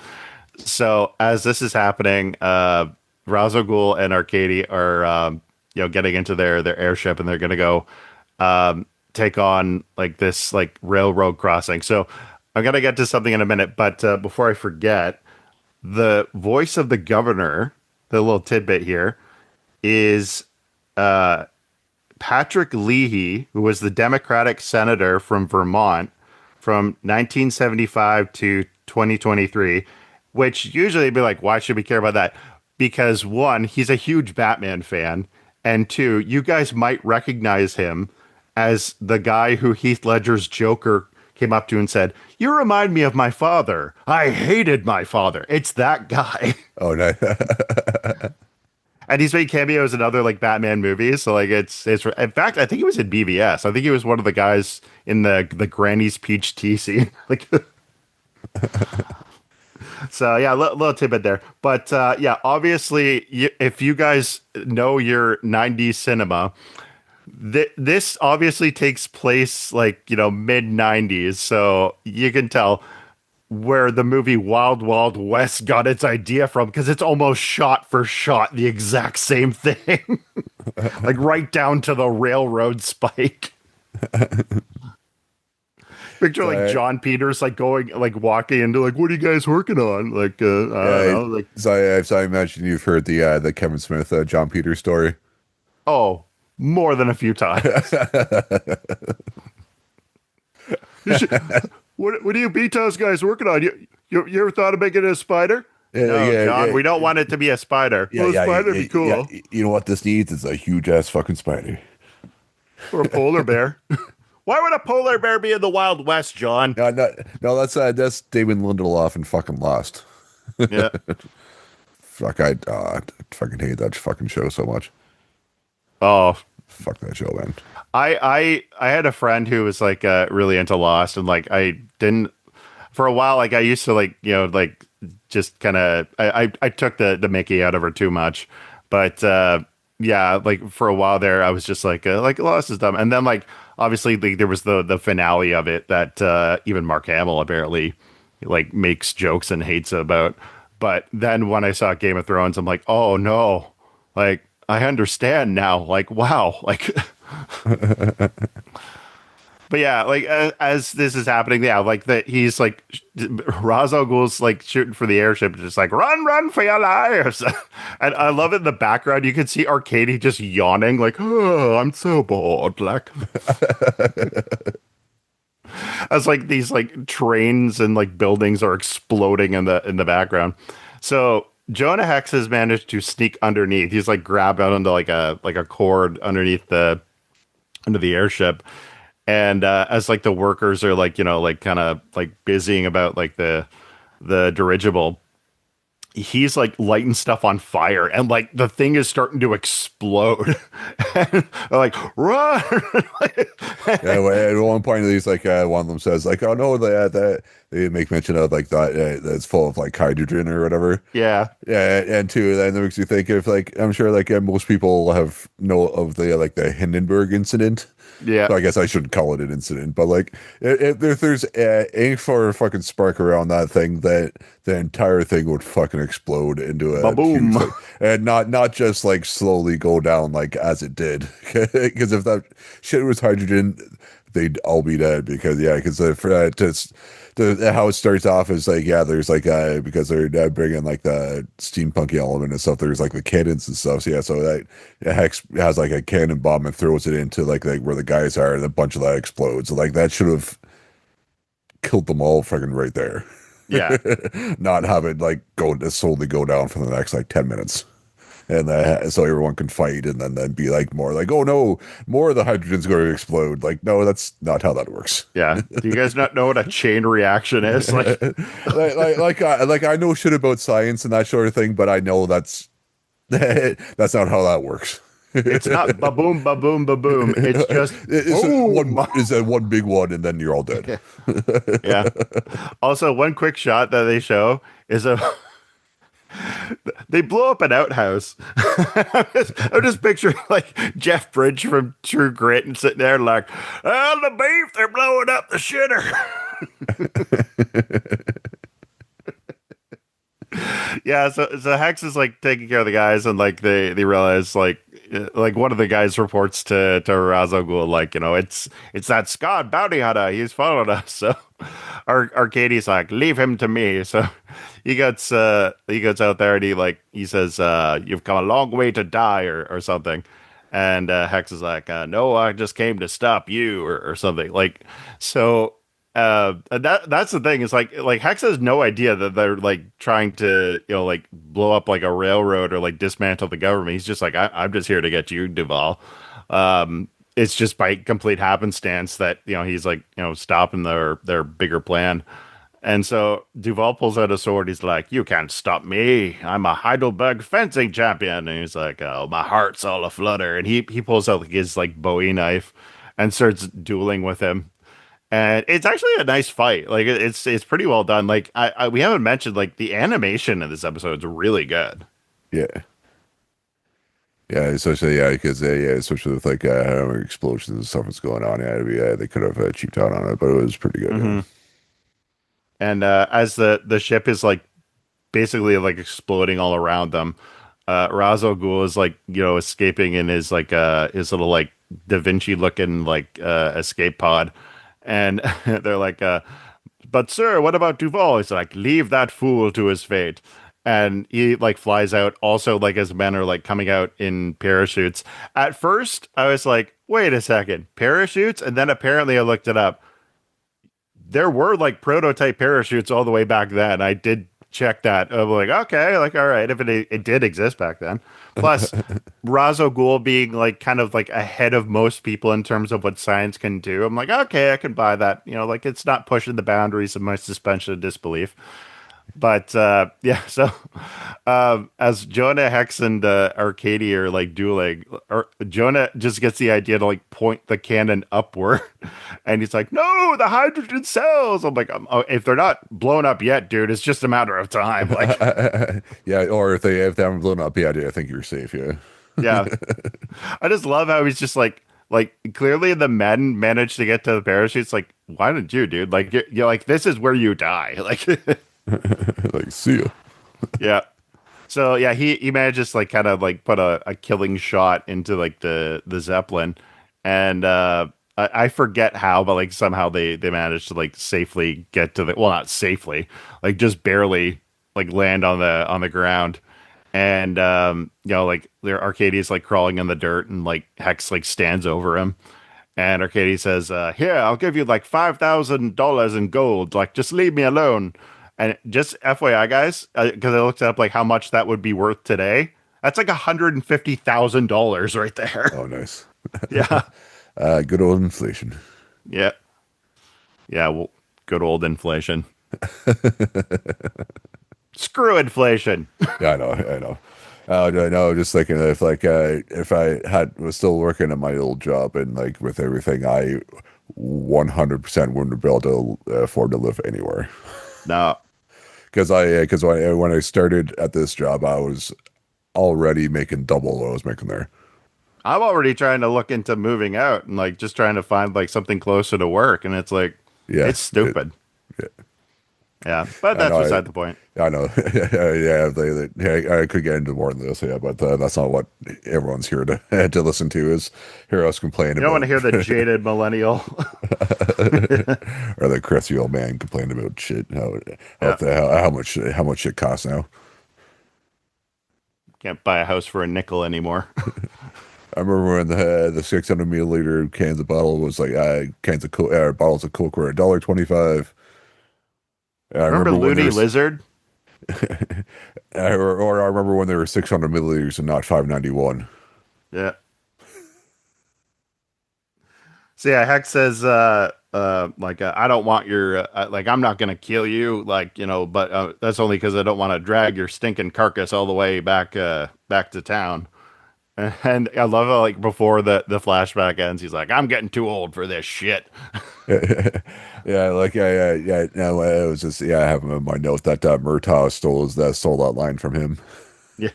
So as this is happening, Ra's al Ghul and Arcady are getting into their airship, and they're gonna go take on like this like railroad crossing. So I'm gonna get to something in a minute, but before I forget, the voice of the governor, the little tidbit here, is Patrick Leahy, who was the Democratic senator from Vermont from 1975 to 2023, which usually would be like, why should we care about that? Because one, he's a huge Batman fan, and two, you guys might recognize him as the guy who Heath Ledger's Joker came up to and said, "You remind me of my father. I hated my father." It's that guy. Oh no. And he's made cameos in other like Batman movies. So like it's in fact, I think he was in BVS. I think he was one of the guys in the Granny's Peach Tea scene. Like so yeah, little tidbit there. But yeah, obviously if you guys know your 90s cinema, this obviously takes place like, mid 90s. So you can tell where the movie Wild Wild West got its idea from, because it's almost shot for shot the exact same thing. Like right down to the railroad spike. Picture like John Peters like going like walking into like, "What are you guys working on?" Like I don't know, like So I imagine you've heard the Kevin Smith John Peters story. oh, more than a few times. What are you Beatles guys working on? You ever thought of making it a spider? No, John, we don't want it to be a spider. Yeah, Well, a yeah, spider would be cool. yeah. You know what this needs? It's a huge ass fucking spider. Or a polar bear. Why would a polar bear be in the Wild West, John? No, that's Damon Lindelof and fucking Lost. Yeah. Fuck, I fucking hate that fucking show so much. Oh, Fuck that show, man. I had a friend who was like really into Lost, and like I didn't for a while. Like I used to like like just kind of I took the Mickey out of her too much, but yeah, like for a while there, I was just like Lost is dumb, and then like obviously like, there was the finale of it that even Mark Hamill apparently like makes jokes and hates about. But then when I saw Game of Thrones, I'm like, oh no, like I understand now. Like wow, like But yeah, like as this is happening, yeah, like that he's like Ra's al Ghul's like shooting for the airship, just like run for your lives. And I love it in the background. You can see Arcady just yawning, like, oh, I'm so bored. Like as like these like trains and like buildings are exploding in the background. So Jonah Hex has managed to sneak underneath. He's like grabbed out onto like a cord underneath the under the airship. And as like the workers are like, you know, like kind of like busying about like the dirigible, he's like lighting stuff on fire and like the thing is starting to explode. And they're like, run. Yeah, well, at one point, he's like, one of them says, like, "Oh no, that they make mention of like that that's full of like hydrogen or whatever." Yeah. Yeah, and two, that makes you think of like I'm sure like most people have know of the like the Hindenburg incident. Yeah. So I guess I shouldn't call it an incident, but like if there's ink for a fucking spark around that thing, that the entire thing would fucking explode into a Ba-boom. huge like, and not just like slowly go down like as it did, because if that shit was hydrogen, they'd all be dead. Because yeah, because just how it starts off is like yeah, there's like because they're bringing like the steampunky element and stuff. There's like the cannons and stuff. So yeah, so that Hex has like a cannon bomb and throws it into like where the guys are, and a bunch of that explodes. Like that should have killed them all fucking right there. Yeah. Not have it like go to slowly go down for the next like 10 minutes. And so everyone can fight, and then be like more like, oh no, more of the hydrogen's going to explode. Like, no, that's not how that works. Yeah. Do you guys not know what a chain reaction is? Like, Like I know shit about science and that sort of thing, but I know that's not how that works. it's not ba-boom, ba-boom, ba-boom. It's just It's boom. a one big one, and then you're all dead. Yeah. Also, one quick shot that they show is a they blow up an outhouse. I'm just picturing like Jeff Bridge from True Grit and sitting there like, oh, the beef, they're blowing up the shitter. Yeah, so Hex is like taking care of the guys, and like they realize like one of the guys reports to Ra's al Ghul like, you know, it's that Scott bounty hunter, he's following us. So Arcadie's like, leave him to me. So he gets out there and he says you've come a long way to die or something. And Hex is like, no, I just came to stop you or something. Like so that's the thing is like Hex has no idea that they're like trying to, you know, like blow up like a railroad or like dismantle the government. He's just like, I'm just here to get you, Duval. It's just by complete happenstance that, you know, he's like, you know, stopping their bigger plan. And so Duval pulls out a sword. He's like, you can't stop me. I'm a Heidelberg fencing champion. And he's like, oh, my heart's all aflutter. And he pulls out like his like Bowie knife and starts dueling with him. And it's actually a nice fight. Like it's pretty well done. Like we haven't mentioned like the animation in this episode is really good. Yeah. Yeah, especially yeah, because yeah, especially with like how many explosions and stuff that's going on. Yeah, they could have cheaped out on it, but it was pretty good. Hmm. And as the ship is like basically like exploding all around them, Ra's al Ghul is like, you know, escaping in his like his little like Da Vinci looking like escape pod, and they're like, but sir, what about Duval? He's like, leave that fool to his fate. And he like flies out. Also, like his men are like coming out in parachutes. At first, I was like, wait a second, parachutes? And then apparently I looked it up. There were like prototype parachutes all the way back then. I did check that. I'm like, okay, like all right, if it did exist back then. Plus, Ra's al Ghul being like kind of like ahead of most people in terms of what science can do. I'm like, okay, I can buy that. You know, like it's not pushing the boundaries of my suspension of disbelief. But yeah, so as Jonah Hex and Arcadia are like dueling, or Jonah just gets the idea to like point the cannon upward, and he's like, "No, the hydrogen cells." I'm like, oh, if they're not blown up yet, dude, it's just a matter of time. Like, Yeah, or if they haven't blown up yet, I think you're safe. Yeah. yeah, I just love how he's just like clearly the men managed to get to the parachutes. Like, why didn't you, dude? Like, you're like, this is where you die. Like. Like, see ya. Yeah. So yeah, he manages to like kind of like put a killing shot into like the Zeppelin, and I forget how, but like somehow they managed to like safely get to the well, not safely, like just barely like land on the ground. And you know, like their Arcadie's like crawling in the dirt, and like Hex like stands over him. And Arcadie says, "Here, I'll give you like $5,000 in gold. Like, just leave me alone." And just FYI, guys, because I looked up like how much that would be worth today. That's like $150,000 right there. Oh, nice. Yeah, Good old inflation. yeah, yeah. Well, good old inflation. Screw inflation. Yeah, I know, I know. I know. Just thinking if I had was still working at my old job and like with everything, I 100% wouldn't be able to afford to live anywhere. No, Because when I started at this job, I was already making double what I was making there. I'm already trying to look into moving out and like just trying to find like something closer to work, and it's like Yeah, it's stupid. yeah. Yeah, but I that's know. beside the point. I know. Yeah, I could get into more than this, yeah, but that's not what everyone's here to to listen to. Is hear us complain You don't want to about, hear the jaded millennial. or the crusty old man complain about shit. Yeah, How much shit costs now. can't buy a house for a nickel anymore. I remember when the 600 milliliter cans of bottle was like bottles of Coke were $1.25. I Remember remember when Looney there's Lizard? or I remember when there were 600 milliliters and not 591. Yeah. So yeah, Hex says, like, I don't want your, like, I'm not gonna kill you, like, you know, but that's only because I don't want to drag your stinking carcass all the way back to town. And I love how, like, before the flashback ends, he's like, I'm getting too old for this shit. Yeah, like yeah. No, it was just I have him in my note that Murtaugh stole that line from him, Yeah.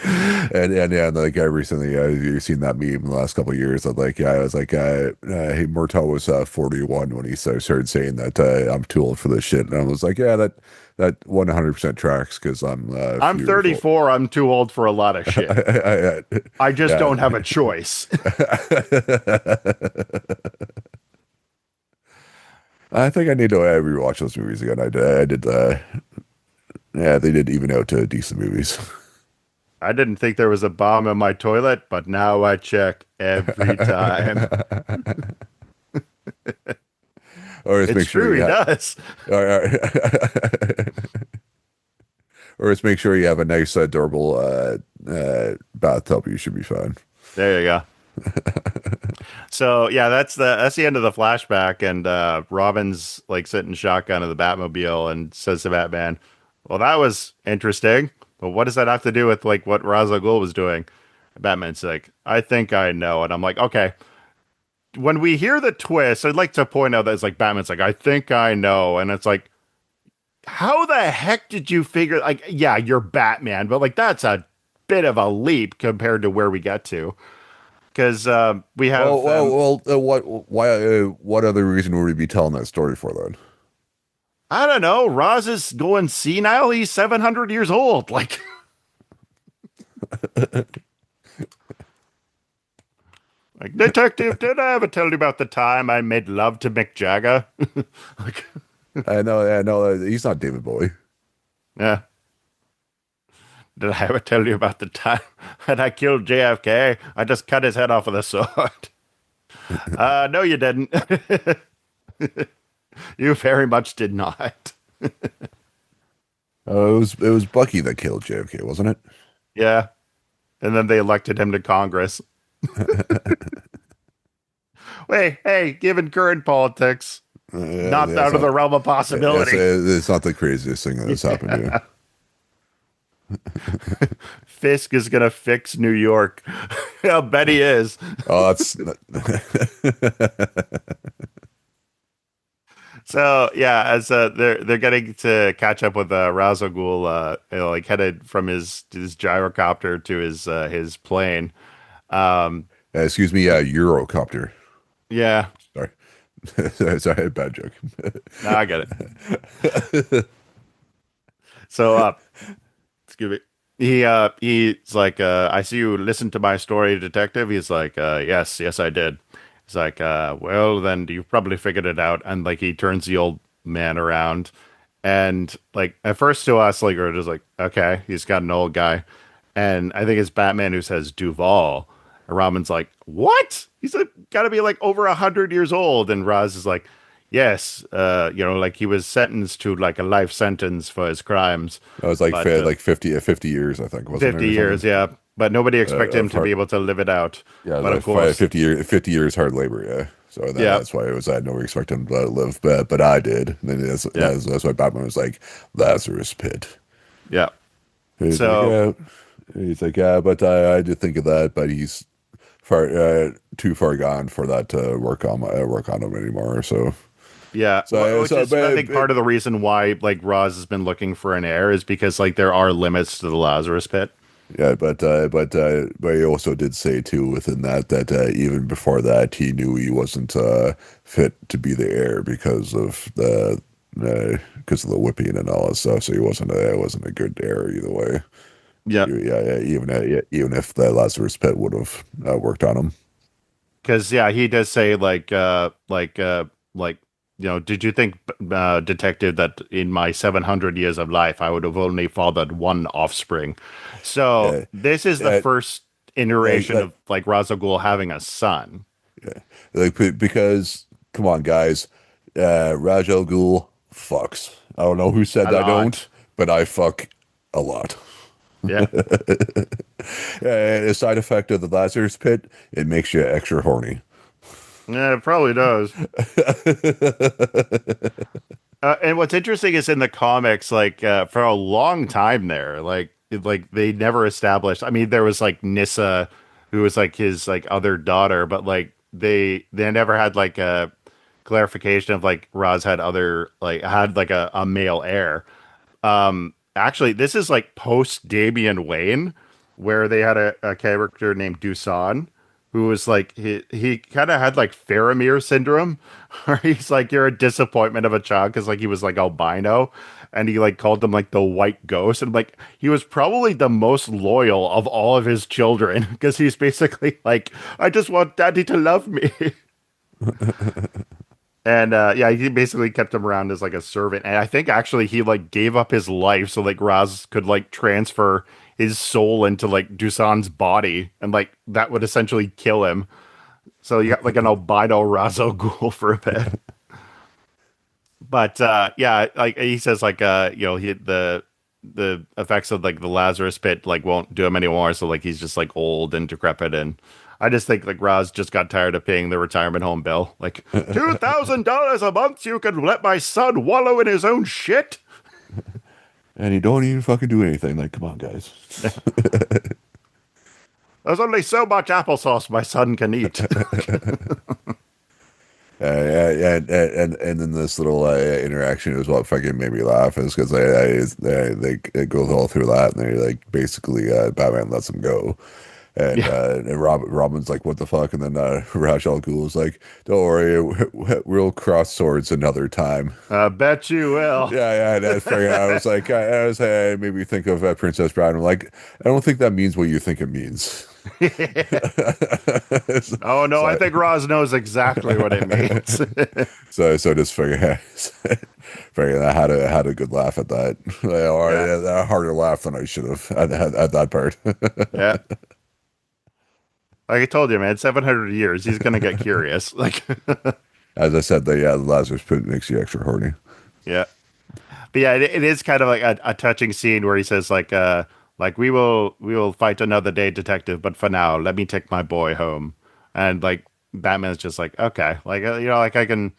and yeah, and like recently you've seen that meme in the last couple of years. Of like I was like hey, Murtaugh was 41 when he started saying that I'm too old for this shit, and I was like that 100% tracks because I'm a I'm few years old. 34. I'm too old for a lot of shit. I just Yeah. don't have a choice. I think I need to rewatch those movies again. I did. Yeah, they did even out to decent movies. I didn't think there was a bomb in my toilet, but now I check every time. Or just It's make sure true, you he have, does. or, or just make sure you have a nice, durable bathtub. You should be fine. There you go. So yeah, that's the end of the flashback, and Robin's like sitting shotgun in the Batmobile and says to Batman, "Well, that was interesting, but what does that have to do with like what Ra's al Ghul was doing?" Batman's like, "I think I know," and I'm like, "Okay." When we hear the twist, I'd like to point out that it's like Batman's like, "I think I know," and it's like, how the heck did you figure? Like, yeah, you're Batman, but like that's a bit of a leap compared to where we get to. Because we Well, have what other reason would we be telling that story for then? I don't know. Roz is going senile. He's 700 years old. Like, like detective, did I ever tell you about the time I made love to Mick Jagger? Like, I know, he's not David Bowie. yeah. Did I ever tell you about the time that I killed JFK? I just cut his head off with a sword. No, you didn't. You very much did not. It was Bucky that killed JFK, wasn't it? Yeah. And then they elected him to Congress. Wait, hey, given current politics, not Yeah, out of the realm of possibility. it's not the craziest thing that has happened to you. Fisk is gonna fix New York. I'll bet he is. Oh, that's So yeah, as they're getting to catch up with Ra's al Ghul, you know, like headed from his gyrocopter to his plane. Um, excuse me, Eurocopter. yeah, Sorry, sorry, bad joke. no, I get it. So excuse me. he's like, I see you listened to my story, detective. He's like, yes, yes, I did. He's like, well, then you've probably figured it out. And like he turns the old man around, and like at first to us, like we're just like, okay, he's got an old guy, and I think it's Batman who says Duval, and Robin's like, what? He's like, got to be like over 100 years old, and Roz is like, yes, like he was sentenced to like a life sentence for his crimes, It was like but 50 years, I think, wasn't it, 50 or something? years, yeah. But nobody expected him Of to be hard, able to live it out. yeah, But of like course, 50 years hard labor, yeah. So yeah, that's why it was I nobody expected him to live, but I did. And then yeah, that's why Batman was like Lazarus Pit. yeah. He's like, So, yeah. He's like, yeah, but I did think of that, but he's too far gone for that to work on him anymore. yeah, which is, I think, But part of the reason why, like, Roz has been looking for an heir is because, like, there are limits to the Lazarus Pit. yeah, but he also did say too within that even before that he knew he wasn't fit to be the heir because of the whipping and all that stuff. So he wasn't a good heir either way. Yeah, Yeah, yeah, even if the Lazarus Pit would have worked on him. because, yeah, he does say, like, did you think, detective, that in my 700 years of life, I would have only fathered one offspring? So Yeah, this is the yeah, first yeah, iteration of, like, Ra's al Ghul having a son. yeah. Because come on, guys, Raj Al Ghul fucks. I don't know who said A I lot. don't, but I fuck a lot. Yeah. A side effect of the Lazarus Pit, it makes you extra horny. Yeah, it probably does. And what's interesting is in the comics, like for a long time there, like they never established. I mean, there was like Nissa, who was like his like other daughter, but like they never had like a clarification of like Roz had other like had like a male heir. Actually, this is like post Damian Wayne, where they had a character named Dusan, who was like he kind of had like Faramir syndrome, where he's like you're a disappointment of a child because like he was like albino, and he like called him like the white ghost, and like he was probably the most loyal of all of his children because he's basically like I just want daddy to love me. And yeah, he basically kept him around as like a servant. And I think actually he like gave up his life so like Raz could like transfer his soul into like Dusan's body, and like that would essentially kill him. So you got like an albino Razo Ghoul for a bit. But yeah, like he says like the effects of like the Lazarus Pit like won't do him anymore. So like he's just like old and decrepit, and I just think like Raz just got tired of paying the retirement home bill. Like $2,000 a month, you could let my son wallow in his own shit. And he don't even fucking do anything. Like, come on, guys. There's only so much applesauce my son can eat. And then this little interaction is what fucking made me laugh is because they it goes all through that and they like basically Batman lets him go Yeah, and Robin's like what the fuck and then Ra's al Ghul is like don't worry we'll cross swords another time. I bet you will. Yeah, that's fair. I was like I was made me think of Princess Bride. I'm like I don't think that means what you think it means. Oh no, I So, think Roz knows exactly what it means. so just figure, figure I had a good laugh at that, or Yeah, a harder laugh than I should have at that part. yeah. Like I told you, man, 700 years, he's gonna get curious. Like, As I said, the Lazarus Pit makes you extra horny. yeah. But yeah, it is kind of like a touching scene where he says like we will fight another day, detective, but for now, let me take my boy home. And like Batman's just like, okay, like like I can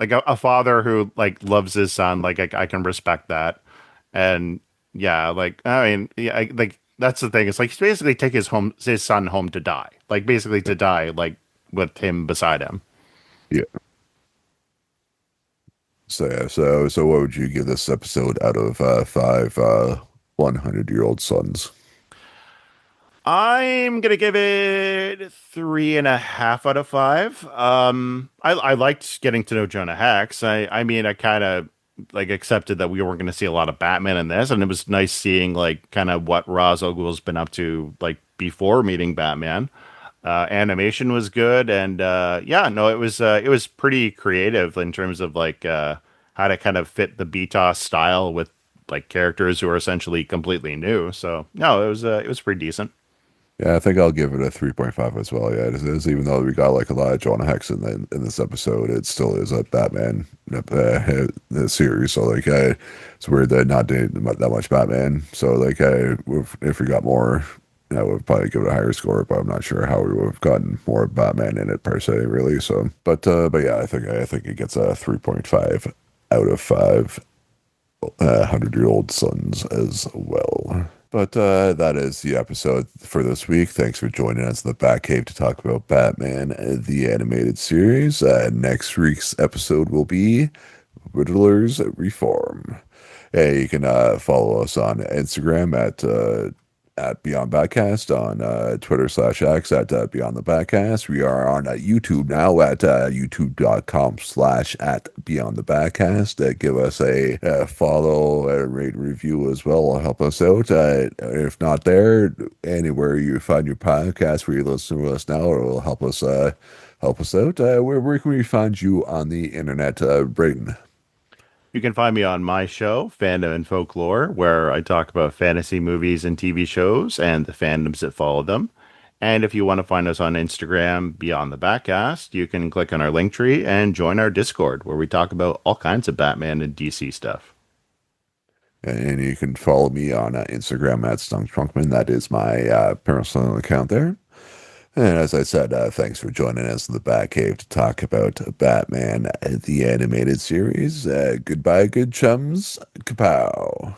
like a father who like loves his son, like I can respect that. And yeah, like I mean, yeah, like that's the thing. It's like he's basically take his son home to die, like basically to die, like with him beside him. Yeah. So yeah, so what would you give this episode out of five 100-year-old sons? I'm gonna give it 3.5 out of 5. I liked getting to know Jonah Hex. I mean, I kind of like accepted that we weren't going to see a lot of Batman in this, and it was nice seeing like kind of what Ra's al Ghul's been up to like before meeting Batman. Animation was good, and yeah, no, it was pretty creative in terms of like how to kind of fit the BTOS style with like characters who are essentially completely new. So no, it was pretty decent. Yeah, I think I'll give it a 3.5 as well. Yeah, it is, even though we got like a lot of Jonah Hex in this episode, it still is a Batman series. So like, it's weird that not doing that much Batman. So like, if we got more, I would probably give it a higher score, but I'm not sure how we would have gotten more Batman in it per se, really. So, but yeah, I think it gets a 3.5 out of 5 100-year-old sons as well. But that is the episode for this week. Thanks for joining us in the Batcave to talk about Batman, the animated series. Next week's episode will be Riddler's Reform. Hey, you can follow us on Instagram at Beyond Backcast, on Twitter/X at Beyond the Backcast. We are on YouTube now at youtube.com/ at Beyond the Backcast. Give us a follow, rate, review as well. Will help us out. If not there, anywhere you find your podcast where you listen to us now, it will help us out. Where can we find you on the internet, Brayden? You can find me on my show, Fandom and Folklore, where I talk about fantasy movies and TV shows and the fandoms that follow them. And if you want to find us on Instagram, Beyond the Backcast, you can click on our link tree and join our Discord, where we talk about all kinds of Batman and DC stuff. And you can follow me on Instagram at StunkTrunkman. That is my personal account there. And as I said, thanks for joining us in the Batcave to talk about Batman, the animated series. Goodbye, good chums. Kapow.